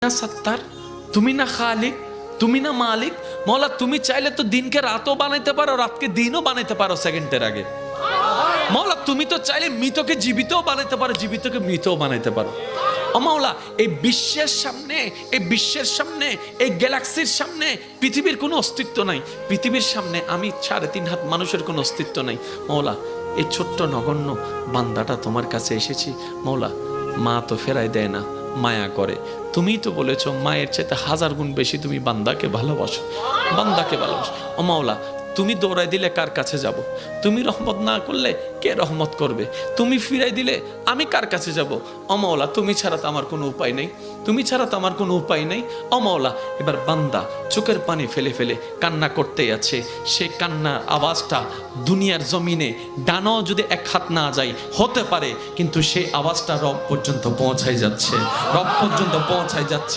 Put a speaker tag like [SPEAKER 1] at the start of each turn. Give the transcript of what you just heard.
[SPEAKER 1] না সত্তার, তুমি না খালিক, তুমি না মালিক। মৌলা তুমি চাইলে তো দিনকে রাতও বানাইতে পারো, রাতকে দিনও বানাইতে পারো সেকেন্ডের আগে। মৌলা তুমি তো চাইলে মৃতকে জীবিতও বানাইতে পারো, জীবিতকে মৃতও বানাইতে পারো। ও মৌলা এই বিশ্বের সামনে, এই বিশ্বের সামনে, এই গ্যালাক্সির সামনে পৃথিবীর কোনো অস্তিত্ব নাই। পৃথিবীর সামনে আমি 3.5 হাত মানুষের কোনো অস্তিত্ব নাই। মৌলা এই ছোট্ট নগণ্য বান্দাটা তোমার কাছে এসেছি। মৌলা মা তো ফেরাই দেয় না, মায়া করে। তুমিই তো বলেছো মায়ের চাইতে 1000 গুণ বেশি তুমি বান্দাকে ভালোবাসো, বান্দাকে ভালোবাসো। ও মাওলা তুমি দৌড়াই দিলে কার কাছে যাব? তুমি রহমত না করলে কে রহমত করবে? তুমি ফিরাই দিলে আমি কার কাছে যাব? ও মাওলা তুমি ছাড়া তো আমার কোনো উপায় নেই, তুমি ছাড়া তো আমার কোনো উপায় নেই। ও মাওলা এবার বান্দা চোখের পানি ফেলে ফেলে কান্না করতেই আছে। সে কান্নার আওয়াজটা দুনিয়ার জমিনে ডানাও যদি 1 হাত না যায় হতে পারে, কিন্তু সেই আওয়াজটা রব পর্যন্ত পৌঁছায় যাচ্ছে, রব পর্যন্ত পৌঁছায় যাচ্ছে।